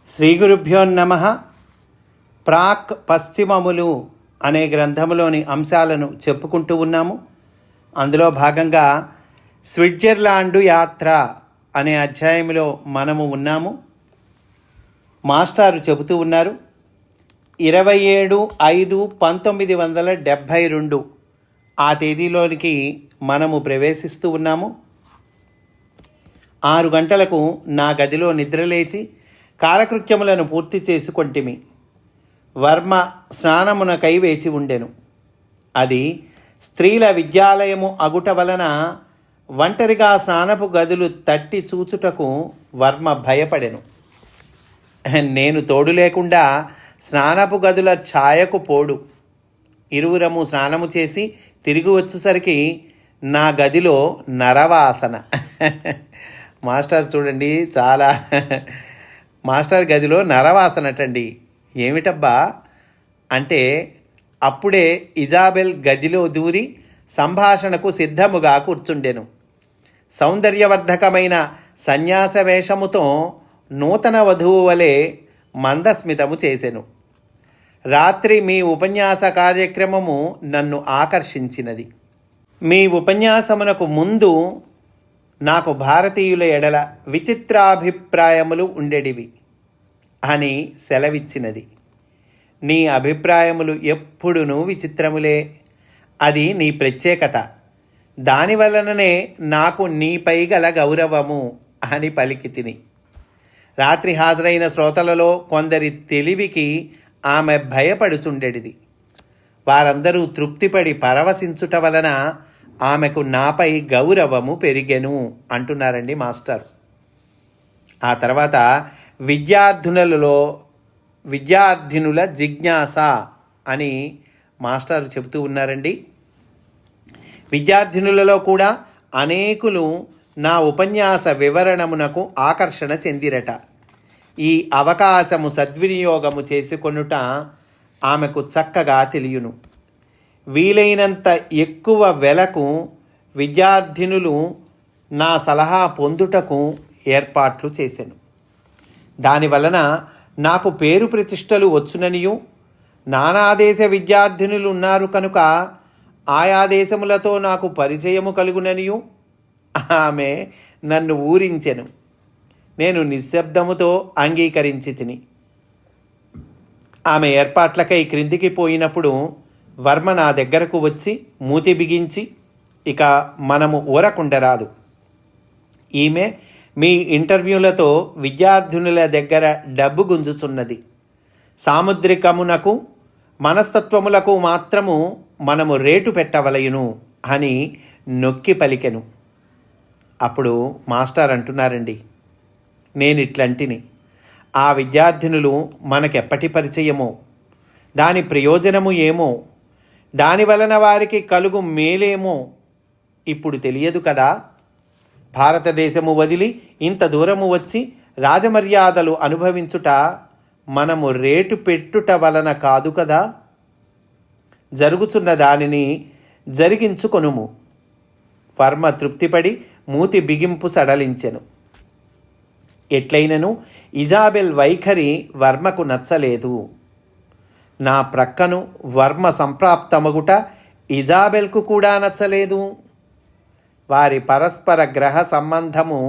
శ్రీ గురుభ్యో నమః. ప్రాక్ పశ్చిమములు అనే గ్రంథంలోని అంశాలను చెప్పుకుంటూ ఉన్నాము. అందులో భాగంగా స్విట్జర్లాండు యాత్ర అనే అధ్యాయంలో మనము ఉన్నాము. మాస్టారు చెబుతూ ఉన్నారు, 27/5/1972 ఆ తేదీలోనికి మనము ప్రవేశిస్తూ ఉన్నాము. 6 గంటలకు నా గదిలో నిద్రలేచి కాలకృత్యములను పూర్తి చేసుకొంటిమి. వర్మ స్నానమునకై వేచి ఉండెను. అది స్త్రీల విద్యాలయము అగుట వలన ఒంటరిగా స్నానపు గదులు తట్టి చూచుటకు వర్మ భయపడెను. నేను తోడు లేకుండా స్నానపు గదుల ఛాయకు పోడు. ఇరువురము స్నానము చేసి తిరిగి వచ్చేసరికి నా గదిలో నరవాసన. మాస్టర్ చూడండి, చాలా మాస్టర్ గదిలో నరవాసనటండి. ఏమిటబ్బా అంటే, అప్పుడే ఇజాబెల్ గదిలో దూరి సంభాషణకు సిద్ధముగా కూర్చుండెను. సౌందర్యవర్ధకమైన సన్యాస వేషముతో నూతన వధువు వలె మందస్మితము చేసెను. రాత్రి మీ ఉపన్యాస కార్యక్రమము నన్ను ఆకర్షించినది. మీ ఉపన్యాసమునకు ముందు నాకు భారతీయుల ఎడల విచిత్రాభిప్రాయములు ఉండేటివి అని సెలవిచ్చినది. నీ అభిప్రాయములు ఎప్పుడునూ విచిత్రములే. అది నీ ప్రత్యేకత. దానివలననే నాకు నీపై గల గౌరవము అని పలికి తిని. రాత్రి హాజరైన శ్రోతలలో కొందరి తెలివికి ఆమె భయపడుచుండెడిది. వారందరూ తృప్తిపడి పరవశించుట వలన ఆమెకు నాపై గౌరవము పెరిగెను అంటున్నారండి మాస్టర్. ఆ తర్వాత విద్యార్థినుల జిజ్ఞాస అని మాస్టర్ చెబుతూ ఉన్నారండి. విద్యార్థినులలో కూడా అనేకులు నా ఉపన్యాస వివరణమునకు ఆకర్షణ చెందిరట. ఈ అవకాశము సద్వినియోగము చేసుకొనుట ఆమెకు చక్కగా తెలియను. వీలైనంత ఎక్కువ వెలకు విద్యార్థినులు నా సలహా పొందుటకు ఏర్పాట్లు చేశాను. దానివలన నాకు పేరు ప్రతిష్టలు వచ్చుననియు, నానాదేశ విద్యార్థినులు ఉన్నారు కనుక ఆయా దేశములతో నాకు పరిచయము కలుగుననియు ఆమె నన్ను ఊరించెను. నేను నిశ్శబ్దముతో అంగీకరించి తిని. ఆమె ఏర్పాట్లకై క్రిందికి పోయినప్పుడు వర్మ నా దగ్గరకు వచ్చి మూతి బిగించి, ఇక మనము ఊరకుండరాదు. ఈమె మీ ఇంటర్వ్యూలతో విద్యార్థినుల దగ్గర డబ్బు గుంజుచున్నది. సాముద్రికమునకు మనస్తత్వములకు మాత్రము మనము రేటు పెట్టవలయును అని నొక్కి పలికెను. అప్పుడు మాస్టర్ అంటున్నారండి, నేనిట్లంటిని. ఆ విద్యార్థినులు మనకెప్పటి పరిచయమో, దాని ప్రయోజనము ఏమో, దాని వలన వారికి కలుగు మేలేమో ఇప్పుడు తెలియదు కదా. భారతదేశము వదిలి ఇంత దూరము వచ్చి రాజమర్యాదలు అనుభవించుట మనము రేటు పెట్టుట వలన కాదు కదా. జరుగుచున్న దానిని జరిగించుకొనుము. వర్మ తృప్తిపడి మూతి బిగింపు సడలించెను. ఎట్లయినను ఇజాబెల్ వైఖరి వర్మకు నచ్చలేదు. నా ప్రక్కను వర్మ సంప్రాప్తమగుట ఇజాబెల్కు కూడా నచ్చలేదు. వారి పరస్పర గ్రహ సంబంధము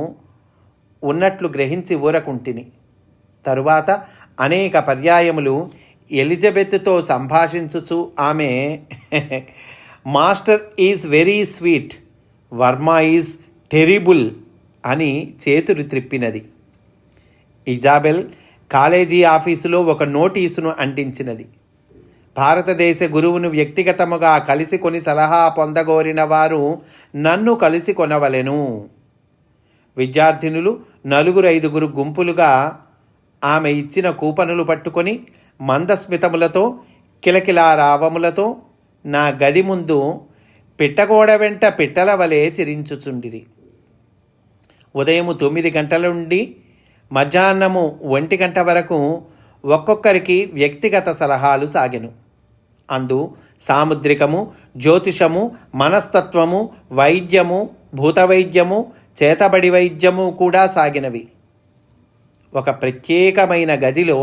ఉన్నట్లు గ్రహించి ఊరకుంటిని. తరువాత అనేక పర్యాయములు ఎలిజబెత్తో సంభాషించుచు ఆమె master is very sweet, Varma is terrible అని చేతులు త్రిప్పినది. ఇజాబెల్ కాలేజీ ఆఫీసులో ఒక నోటీసును అంటించినది. భారతదేశ గురువును వ్యక్తిగతముగా కలిసి కొని సలహా పొందగోరిన వారు నన్ను కలిసి కొనవలెను. విద్యార్థినులు 4-5 గుంపులుగా ఆమె ఇచ్చిన కూపనులు పట్టుకొని మందస్మితములతో కిలకిలా రావములతో నా గది ముందు పిట్టగోడ వెంట పిట్టల వలె చిరించుచుండిరి. ఉదయం 9 గంటల నుండి మధ్యాహ్నము 1 గంట వరకు ఒక్కొక్కరికి వ్యక్తిగత సలహాలు సాగెను. అందు సాముద్రికము, జ్యోతిషము, మనస్తత్వము, వైద్యము, భూతవైద్యము, చేతబడి వైద్యము కూడా సాగినవి. ఒక ప్రత్యేకమైన గదిలో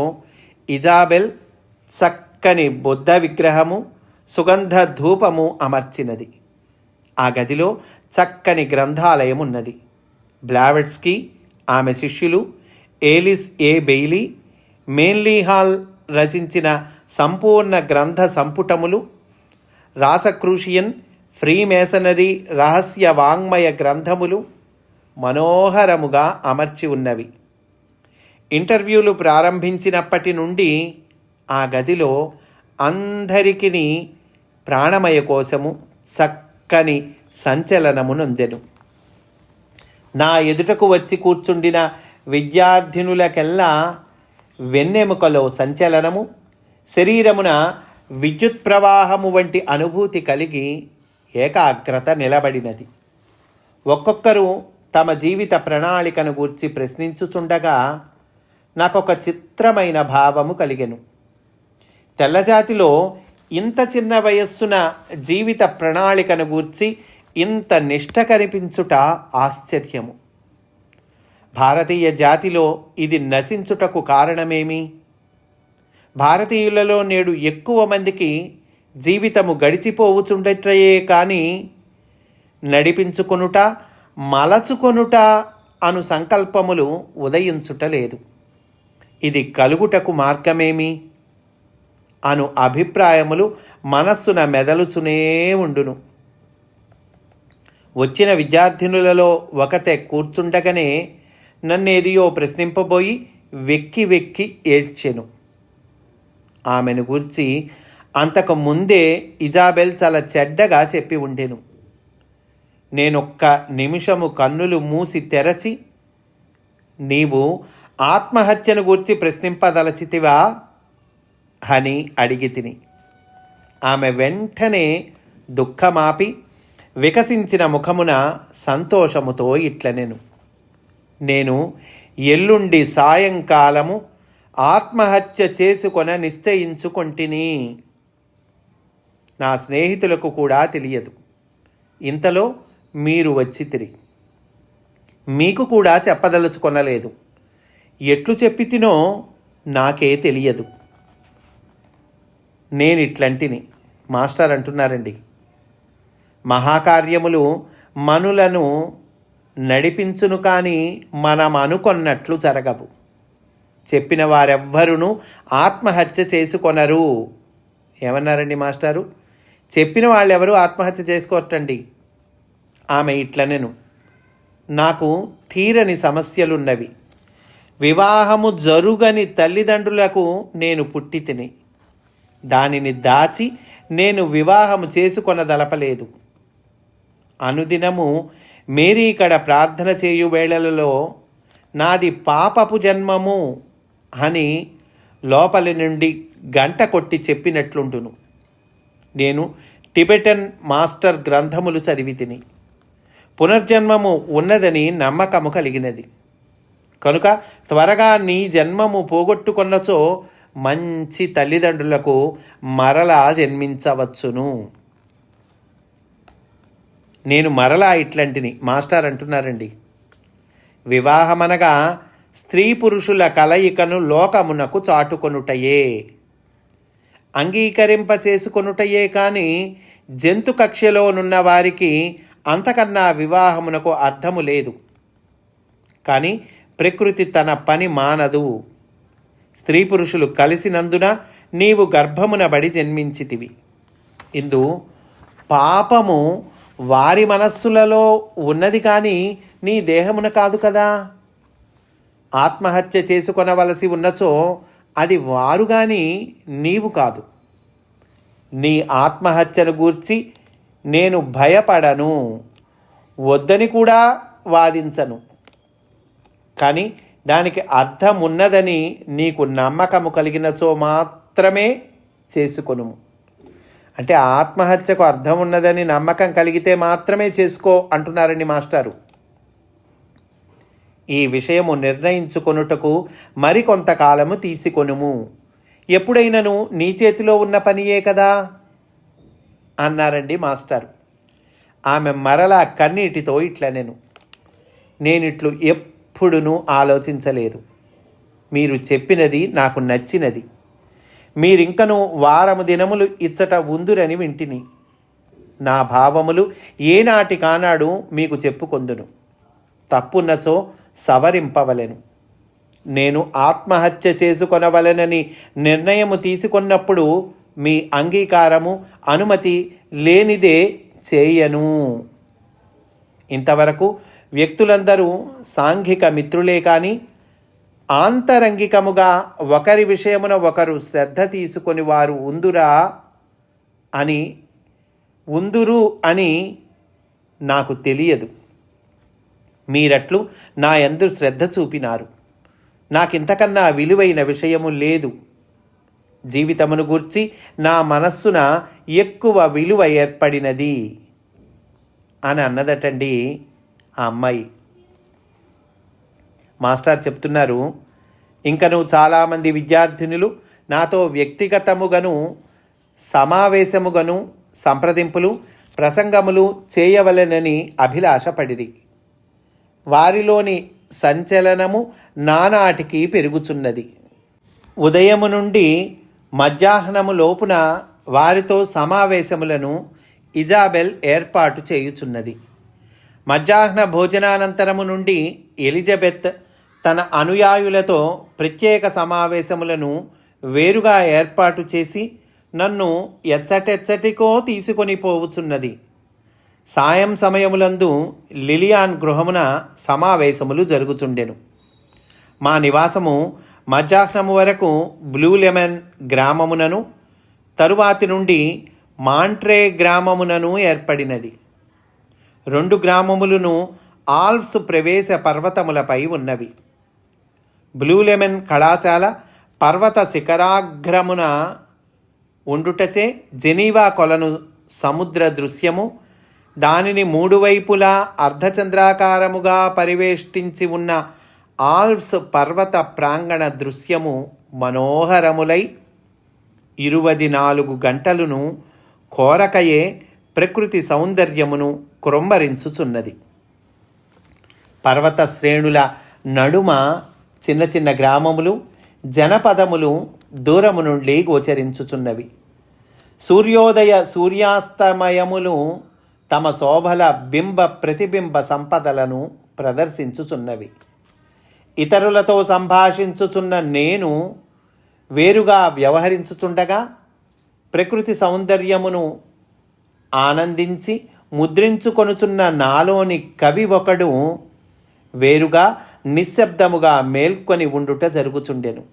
ఇజాబెల్ చక్కని బుద్ధ విగ్రహము, సుగంధ ధూపము అమర్చినది. ఆ గదిలో చక్కని గ్రంథాలయం ఉన్నది. బ్లావెట్స్కీ, ఆమె శిష్యులు ఏలిస్ ఏ బెయిలీ, మేన్లీ హాల్ రచించిన సంపూర్ణ గ్రంథ సంపుటములు, రాసక్రూషియన్, ఫ్రీమేసనరీ రహస్య వాంగ్మయ గ్రంథములు మనోహరముగా అమర్చి ఉన్నవి. ఇంటర్వ్యూలు ప్రారంభించినప్పటి నుండి ఆ గదిలో అందరికీ ప్రాణమయ కోశము చక్కని సంచలనము నొందెను. నా ఎదుటకు వచ్చి కూర్చుండిన విద్యార్థినులకెల్లా వెన్నెముకలో సంచలనము, శరీరమున విద్యుత్ ప్రవాహము వంటి అనుభూతి కలిగి ఏకాగ్రత నిలబడినది. ఒక్కొక్కరు తమ జీవిత ప్రణాళికను గూర్చి ప్రశ్నించుచుండగా నాకొక చిత్రమైన భావము కలిగెను. తెల్లజాతిలో ఇంత చిన్న వయస్సున జీవిత ప్రణాళికను గూర్చి ఇంత నిష్ఠ కనిపించుట ఆశ్చర్యము. భారతీయ జాతిలో ఇది నశించుటకు కారణమేమి? భారతీయులలో నేడు ఎక్కువ మందికి జీవితము గడిచిపోవుచుండట్లయే కానీ నడిపించుకొనుట, మలచుకొనుట అను సంకల్పములు ఉదయించుటలేదు. ఇది కలుగుటకు మార్గమేమి అను అభిప్రాయములు మనస్సున మెదలుచునే ఉండును. వచ్చిన విద్యార్థినులలో ఒకతే కూర్చుండగానే నన్నేదియో ప్రశ్నింపబోయి వెక్కి వెక్కి ఏడ్చెను. ఆమెను గూర్చి అంతకు ముందే ఇజాబెల్ చాలా చెడ్డగా చెప్పి ఉండెను. నేనొక్క నిమిషము కన్నులు మూసి తెరచి, నీవు ఆత్మహత్యను గూర్చి ప్రశ్నింపదలచితివా అని అడిగి తిని. ఆమె వెంటనే దుఃఖమాపి వికసించిన ముఖమున సంతోషముతో ఇట్లనెను, నేను ఎల్లుండి సాయంకాలము ఆత్మహత్య చేసుకొన నిశ్చయించుకొంటిని. నా స్నేహితులకు కూడా తెలియదు. ఇంతలో మీరు వచ్చితిరి. మీకు కూడా చెప్పదలుచుకొనలేదు. ఎట్లు చెప్పితినో నాకే తెలియదు. నేనిట్లంటిని. మాస్టర్ అంటున్నారండి, మహాకార్యములు మనులను నడిపించును కానీ మనం అనుకొన్నట్లు జరగవు. చెప్పిన వారెవ్వరూ ఆత్మహత్య చేసుకొనరు. ఏమన్నారండి మాస్టారు? చెప్పిన వాళ్ళెవరూ ఆత్మహత్య చేసుకోవటండి. ఆమె ఇట్లనెను, నాకు తీరని సమస్యలున్నవి. వివాహము జరుగని తల్లిదండ్రులకు నేను పుట్టి తిని దానిని దాచి నేను వివాహము చేసుకొనదలపలేదు. అనుదినము మేరీకడ ప్రార్థన చేయు వేళలలో నాది పాపపు జన్మము అని లోపలి నుండి గంట కొట్టి చెప్పినట్లుండును. నేను టిబెటన్ మాస్టర్ గ్రంథములు చదివి తిని పునర్జన్మము ఉన్నదని నమ్మకము కలిగినది. కనుక త్వరగా నీ జన్మము పోగొట్టుకొన్నచో మంచి తల్లిదండ్రులకు మరలా జన్మించవచ్చును. నేను మరలా ఇట్లాంటిని. మాస్టర్ అంటున్నారండి, వివాహమనగా స్త్రీ పురుషుల కలయికను లోకమునకు చాటుకొనుటయే, అంగీకరింప చేసుకొనుటయే కానీ జంతు కక్షలోనున్న వారికి అంతకన్నా వివాహమునకు అర్థము లేదు. కానీ ప్రకృతి తన పని మానదు. స్త్రీ పురుషులు కలిసినందున నీవు గర్భమున బడి జన్మించితివి. ఇందు పాపము వారి మనస్సులలో ఉన్నది కానీ నీ దేహమున కాదు కదా. ఆత్మహత్య చేసుకొనవలసి ఉన్నచో అది వారు కానీ నీవు కాదు. నీ ఆత్మహత్యను గూర్చి నేను భయపడను, వద్దని కూడా వాదించను. కానీ దానికి అర్థం ఉన్నదని నీకు నమ్మకము కలిగినచో మాత్రమే చేసుకొనుము. అంటే ఆత్మహత్యకు అర్థం ఉన్నదని నమ్మకం కలిగితే మాత్రమే చేసుకో అంటున్నారండి మాస్టారు. ఈ విషయము నిర్ణయించుకొనుటకు మరికొంతకాలము తీసుకొనుము. ఎప్పుడైనను నీ చేతిలో ఉన్న పనియే కదా అన్నారండి మాస్టారు. ఆమె మరలా కన్నీటితో ఇట్లనెను, నేనిట్లు ఎప్పుడునూ ఆలోచించలేదు. మీరు చెప్పినది నాకు నచ్చినది. మీరింకను వారము దినములు ఇచ్చట ఉందురని వింటిని. నా భావములు ఏనాటి కానాడు మీకు చెప్పుకొందును. తప్పున్నచో సవరింపవలెను. నేను ఆత్మహత్య చేసుకొనవలెనని నిర్ణయము తీసుకున్నప్పుడు మీ అంగీకారము అనుమతి లేనిదే చేయను. ఇంతవరకు వ్యక్తులందరూ సాంఘిక మిత్రులే కానీ ఆంతరంగికముగా ఒకరి విషయమున ఒకరు శ్రద్ధ తీసుకొని వారు ఉందురు అని నాకు తెలియదు. మీరట్లు నా యందు శ్రద్ధ చూపినారు. నాకింతకన్నా విలువైన విషయము లేదు. జీవితమును గూర్చి నా మనస్సున ఎక్కువ విలువ ఏర్పడినది అని అన్నదటండి ఆ అమ్మాయి. మాస్టర్ చెప్తున్నారు, ఇంకను చాలామంది విద్యార్థినులు నాతో వ్యక్తిగతముగను సమావేశముగను సంప్రదింపులు ప్రసంగములు చేయవలెనని అభిలాషపడిరి. వారిలోని సంచలనము నానాటికి పెరుగుచున్నది. ఉదయము నుండి మధ్యాహ్నము లోపున వారితో సమావేశములను ఇజాబెల్ ఏర్పాటు చేయుచున్నది. మధ్యాహ్న భోజనానంతరము నుండి ఎలిజబెత్ తన అనుయాయులతో ప్రత్యేక సమావేశములను వేరుగా ఏర్పాటు చేసి నన్ను ఎచ్చటెచ్చటికో తీసుకొని పోవుచున్నది. సాయం సమయములందు లిలియాన్ గృహమున సమావేశములు జరుగుచుండెను. మా నివాసము మధ్యాహ్నము వరకు బ్లూ లెమన్ గ్రామమునను తరువాతి నుండి మాంట్రే గ్రామమునను ఏర్పడినది. 2 గ్రామములను ఆల్ప్స్ ప్రవేశ పర్వతములపై ఉన్నవి. బ్లూ లెమన్ కళాశాల పర్వత శిఖరాగ్రమున ఉండుటచే జెనీవా కొలను సముద్ర దృశ్యము, దానిని 3 వైపులా అర్ధచంద్రాకారముగా పరివేష్టించి ఉన్న ఆల్ప్స్ పర్వత ప్రాంగణ దృశ్యము మనోహరములై 24 గంటలను కోరకయే ప్రకృతి సౌందర్యమును క్రొమ్మరించుచున్నది. పర్వత శ్రేణుల నడుమ చిన్న చిన్న గ్రామములు జనపదములు దూరము నుండి గోచరించుచున్నవి. సూర్యోదయ సూర్యాస్తమయములు తమ శోభల బింబ ప్రతిబింబ సంపదలను ప్రదర్శించుచున్నవి. ఇతరులతో సంభాషించుచున్న నేను వేరుగా వ్యవహరించుచుండగా ప్రకృతి సౌందర్యమును ఆనందించి ముద్రించుకొనుచున్న నాలోని కవి ఒకడు వేరుగా నిశ్శబ్దముగా మేల్కొని ఉండుట జరుగుచుండెను.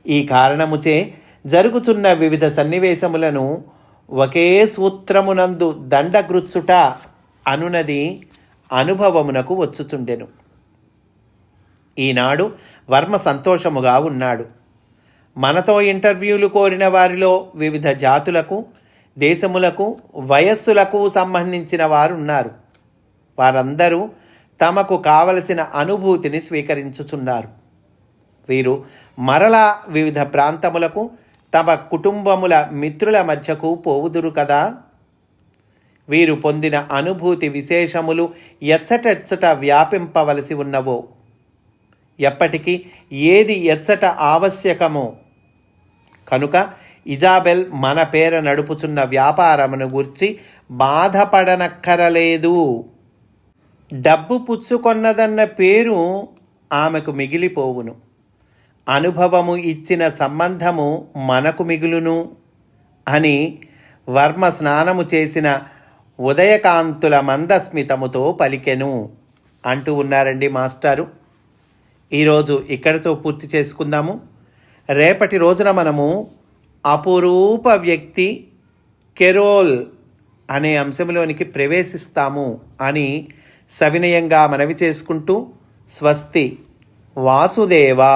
ఈ కారణముచే జరుగుచున్న వివిధ సన్నివేశములను ఒకే సూత్రమునందు దండగృచ్చుట అనునది అనుభవమునకు వచ్చుచుండెను. ఈనాడు వర్మ సంతోషముగా ఉన్నాడు. మనతో ఇంటర్వ్యూలు కోరిన వారిలో వివిధ జాతులకు, దేశములకు, వయస్సులకు సంబంధించిన వారు ఉన్నారు. వారందరూ తమకు కావలసిన అనుభూతిని స్వీకరించుచున్నారు. వీరు మరలా వివిధ ప్రాంతములకు తమ కుటుంబముల మిత్రుల మధ్యకు పోవుదురు కదా. వీరు పొందిన అనుభూతి విశేషములు ఎచ్చటెచ్చట వ్యాపింపవలసి ఉన్నవో, ఎప్పటికీ ఏది ఎచ్చట ఆవశ్యకమో. కనుక ఇజాబెల్ మన పేర నడుపుచున్న వ్యాపారమును గూర్చి బాధపడనక్కరలేదు. డబ్బు పుచ్చుకొన్నదన్న పేరు ఆమెకు మిగిలిపోవును. అనుభవము ఇచ్చిన సంబంధము మనకు మిగులును అని వర్మ స్నానము చేసిన ఉదయకాంతుల మందస్మితముతో పలికెను అంటూ ఉన్నారండి మాస్టారు. ఈరోజు ఇక్కడితో పూర్తి చేసుకుందాము. రేపటి రోజున మనము అపురూప వ్యక్తి కెరోల్ అనే అంశంలోనికి ప్రవేశిస్తాము అని సవినయంగా మనవి చేసుకుంటూ స్వస్తి. వాసుదేవా.